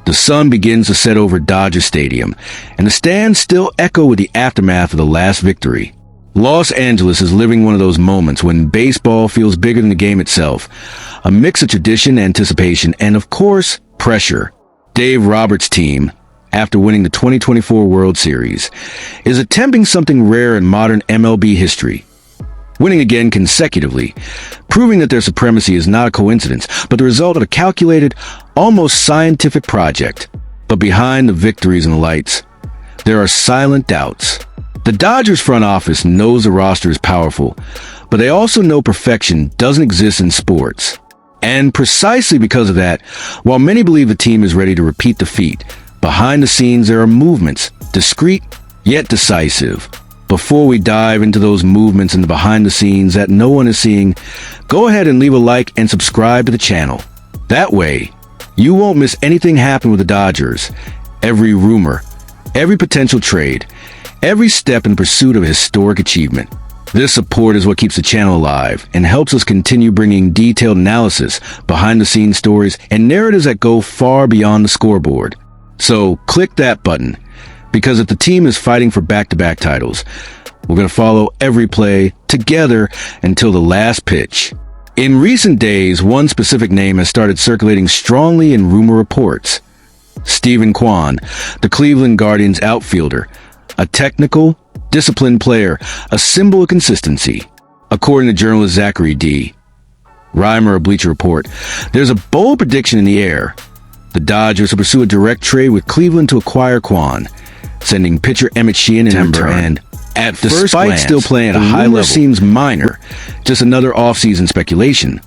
The sun begins to set over Dodger Stadium, and the stands still echo with the aftermath of the last victory. Los Angeles is living one of those moments when baseball feels bigger than the game itself. A mix of tradition, anticipation, and of course, pressure. Dave Roberts' team, after winning the 2024 World Series, is attempting something rare in modern MLB history. Winning again consecutively, proving that their supremacy is not a coincidence, but the result of a calculated, almost scientific project. But behind the victories and the lights, there are silent doubts. The Dodgers front office knows the roster is powerful, but they also know perfection doesn't exist in sports. And precisely because of that, while many believe the team is ready to repeat the feat, behind the scenes there are movements, discreet yet decisive. Before we dive into those movements and the behind the scenes that no one is seeing, go ahead and leave a like and subscribe to the channel. That way, you won't miss anything happen with the Dodgers. Every rumor, every potential trade, every step in pursuit of a historic achievement. This support is what keeps the channel alive and helps us continue bringing detailed analysis, behind-the-scenes stories, and narratives that go far beyond the scoreboard. So click that button, because if the team is fighting for back-to-back titles, we're going to follow every play together until the last pitch. In recent days, one specific name has started circulating strongly in rumor reports. Steven Kwan, the Cleveland Guardians outfielder, a technical, disciplined player, a symbol of consistency. According to journalist Zachary D. Reimer of Bleacher Report, there's a bold prediction in the air. The Dodgers will pursue a direct trade with Cleveland to acquire Kwan, sending pitcher Emmet Sheehan in return. And at first glance, still playing at a high level, seems minor, just another offseason speculation.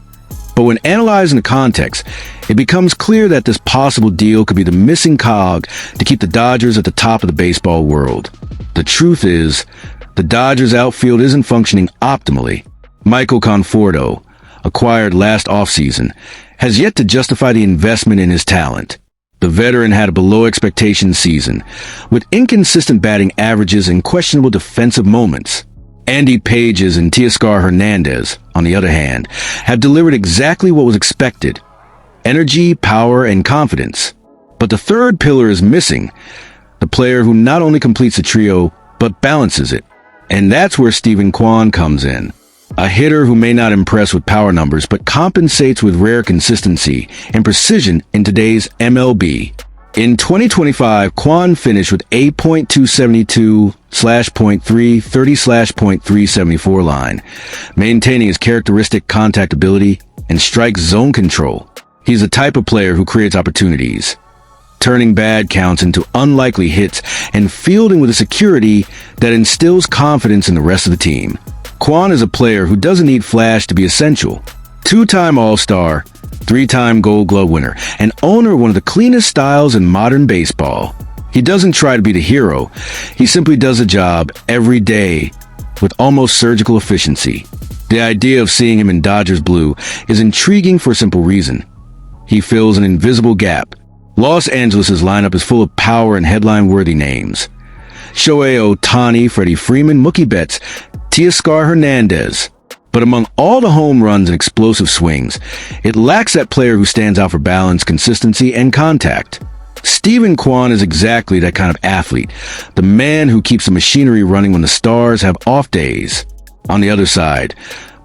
But when analyzing the context, it becomes clear that this possible deal could be the missing cog to keep the Dodgers at the top of the baseball world. The truth is, the Dodgers outfield isn't functioning optimally. Michael Conforto, acquired last offseason, has yet to justify the investment in his talent. The veteran had a below-expectation season, with inconsistent batting averages and questionable defensive moments. Andy Pages and Teoscar Hernandez, on the other hand, have delivered exactly what was expected: energy, power, and confidence. But the third pillar is missing, the player who not only completes the trio, but balances it. And that's where Steven Kwan comes in. A hitter who may not impress with power numbers, but compensates with rare consistency and precision in today's MLB. In 2025, Kwan finished with 8.272/.3, 30/.374 line, maintaining his characteristic contact ability and strike zone control. He's the type of player who creates opportunities, turning bad counts into unlikely hits and fielding with a security that instills confidence in the rest of the team. Kwan is a player who doesn't need flash to be essential. Two-time All-Star, three-time Gold Glove winner, and owner of one of the cleanest styles in modern baseball. He doesn't try to be the hero. He simply does the job every day with almost surgical efficiency. The idea of seeing him in Dodgers blue is intriguing for a simple reason. He fills an invisible gap. Los Angeles' lineup is full of power and headline-worthy names: Shohei Ohtani, Freddie Freeman, Mookie Betts, Teoscar Hernandez. But among all the home runs and explosive swings, it lacks that player who stands out for balance, consistency, and contact. Steven Kwan is exactly that kind of athlete, the man who keeps the machinery running when the stars have off days. On the other side,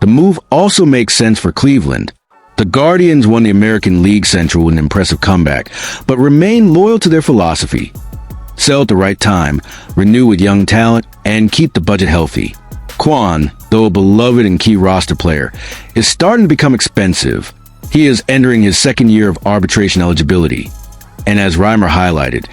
the move also makes sense for Cleveland. The Guardians won the American League Central with an impressive comeback, but remain loyal to their philosophy: sell at the right time, renew with young talent, and keep the budget healthy. Kwan, though a beloved and key roster player, is starting to become expensive. He is entering his second year of arbitration eligibility. And as Reimer highlighted,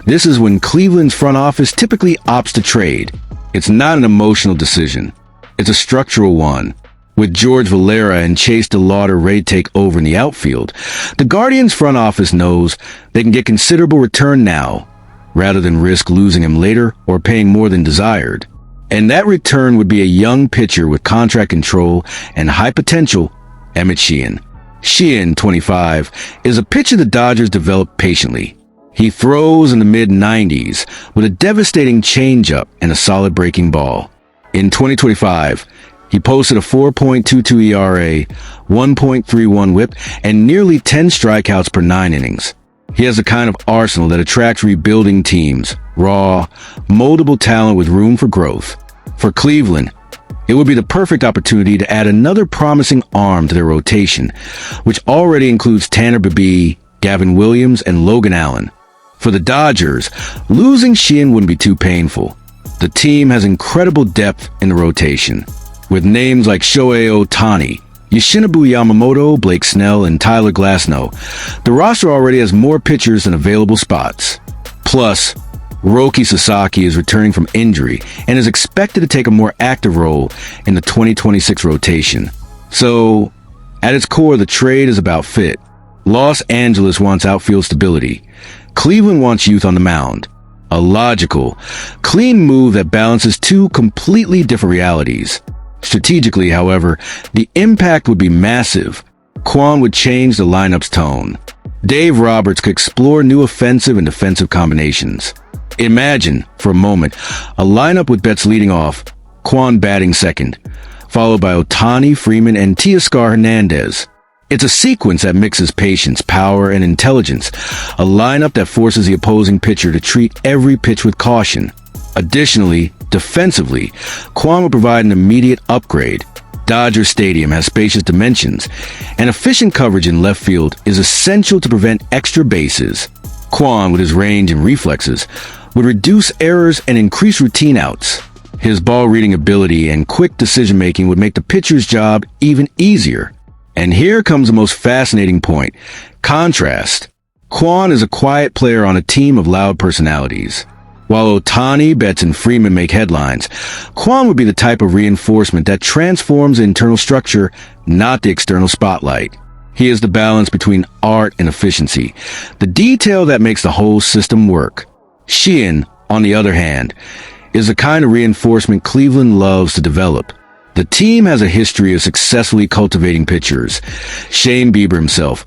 this is when Cleveland's front office typically opts to trade. It's not an emotional decision. It's a structural one. With George Valera and Chase DeLauder ready to take over in the outfield, the Guardians front office knows they can get considerable return now, rather than risk losing him later or paying more than desired. And that return would be a young pitcher with contract control and high potential, Emmet Sheehan. Sheehan, 25, is a pitcher the Dodgers developed patiently. He throws in the mid-90s with a devastating changeup and a solid breaking ball. In 2025, he posted a 4.22 ERA, 1.31 WHIP, and nearly 10 strikeouts per 9 innings. He has the kind of arsenal that attracts rebuilding teams, raw, moldable talent with room for growth. For Cleveland, it would be the perfect opportunity to add another promising arm to their rotation, which already includes Tanner Bibee, Gavin Williams, and Logan Allen. For the Dodgers, losing Sheehan wouldn't be too painful. The team has incredible depth in the rotation, with names like Shohei Ohtani, Yoshinobu Yamamoto, Blake Snell, and Tyler Glasnow. The roster already has more pitchers than available spots. Plus, Roki Sasaki is returning from injury and is expected to take a more active role in the 2026 rotation. So, at its core, the trade is about fit. Los Angeles wants outfield stability. Cleveland wants youth on the mound. A logical, clean move that balances two completely different realities. Strategically, however, the impact would be massive. Kwan would change the lineup's tone. Dave Roberts could explore new offensive and defensive combinations. Imagine, for a moment, a lineup with Betts leading off, Kwan batting second, followed by Ohtani, Freeman, and Teoscar Hernandez. It's a sequence that mixes patience, power, and intelligence, a lineup that forces the opposing pitcher to treat every pitch with caution. Additionally, defensively, Kwan will provide an immediate upgrade. Dodger Stadium has spacious dimensions, and efficient coverage in left field is essential to prevent extra bases. Kwan, with his range and reflexes, would reduce errors and increase routine outs. His ball-reading ability and quick decision-making would make the pitcher's job even easier. And here comes the most fascinating point: contrast. Kwan is a quiet player on a team of loud personalities. While Ohtani, Betts, and Freeman make headlines, Kwan would be the type of reinforcement that transforms the internal structure, not the external spotlight. He is the balance between art and efficiency, the detail that makes the whole system work. Sheehan, on the other hand, is the kind of reinforcement Cleveland loves to develop. The team has a history of successfully cultivating pitchers. Shane Bieber himself,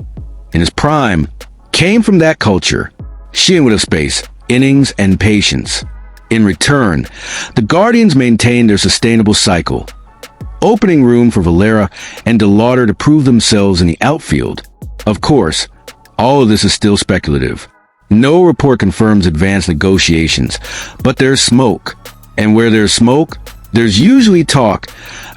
in his prime, came from that culture. Sheehan would have space, innings, and patience. In return, the Guardians maintained their sustainable cycle, opening room for Valera and DeLauder to prove themselves in the outfield. Of course, all of this is still speculative. No report confirms advanced negotiations, but there's smoke. And where there's smoke, there's usually talk,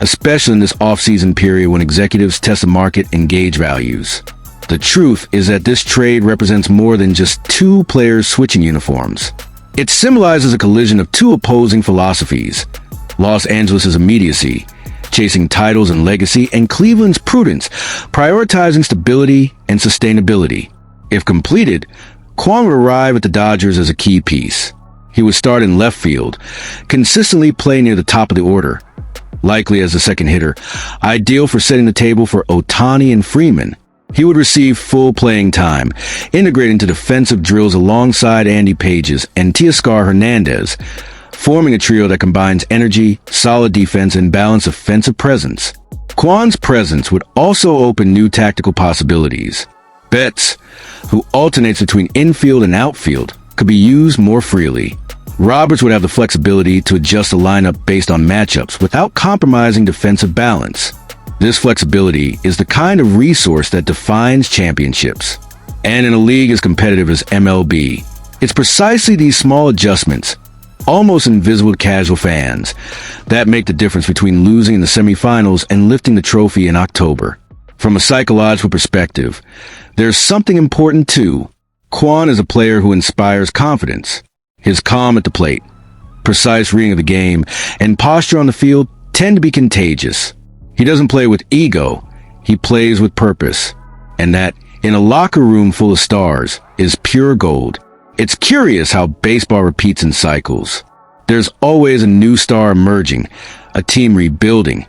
especially in this off-season period when executives test the market and gauge values. The truth is that this trade represents more than just two players switching uniforms. It symbolizes a collision of two opposing philosophies: Los Angeles' immediacy, chasing titles and legacy, and Cleveland's prudence, prioritizing stability and sustainability. If completed, Kwan would arrive at the Dodgers as a key piece. He would start in left field, consistently play near the top of the order, likely as a second hitter, ideal for setting the table for Ohtani and Freeman. He would receive full playing time, integrating into defensive drills alongside Andy Pages and Teoscar Hernandez, forming a trio that combines energy, solid defense, and balanced offensive presence. Kwan's presence would also open new tactical possibilities. Betts, who alternates between infield and outfield, could be used more freely. Roberts would have the flexibility to adjust the lineup based on matchups without compromising defensive balance. This flexibility is the kind of resource that defines championships. And in a league as competitive as MLB, it's precisely these small adjustments, almost invisible to casual fans, that make the difference between losing in the semifinals and lifting the trophy in October. From a psychological perspective, there's something important too. Kwan is a player who inspires confidence. His calm at the plate, precise reading of the game, and posture on the field tend to be contagious. He doesn't play with ego, he plays with purpose. And that, in a locker room full of stars, is pure gold. It's curious how baseball repeats in cycles. There's always a new star emerging, a team rebuilding,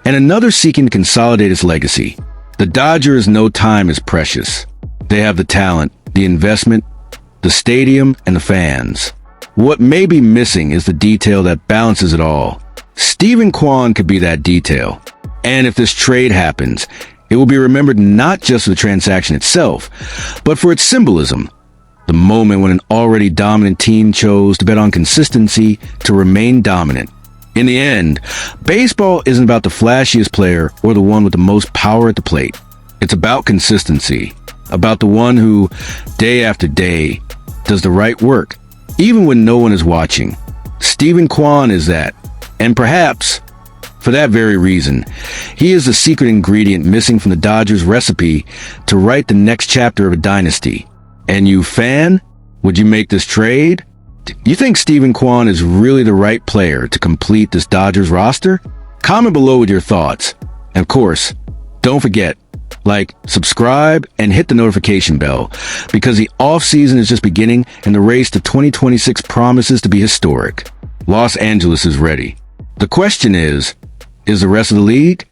and another seeking to consolidate its legacy. The Dodgers know time is precious. They have the talent, the investment, the stadium, and the fans. What may be missing is the detail that balances it all. Steven Kwan could be that detail. And if this trade happens, it will be remembered not just for the transaction itself, but for its symbolism. The moment when an already dominant team chose to bet on consistency to remain dominant. In the end, baseball isn't about the flashiest player or the one with the most power at the plate. It's about consistency. about the one who, day after day, does the right work, even when no one is watching. Steven Kwan is that, and perhaps, for that very reason, he is the secret ingredient missing from the Dodgers' recipe to write the next chapter of a dynasty. And you, fan, would you make this trade? You think Steven Kwan is really the right player to complete this Dodgers roster? Comment below with your thoughts. And of course, don't forget, like, subscribe, and hit the notification bell, because the off-season is just beginning and the race to 2026 promises to be historic. Los Angeles is ready. The question is the rest of the league?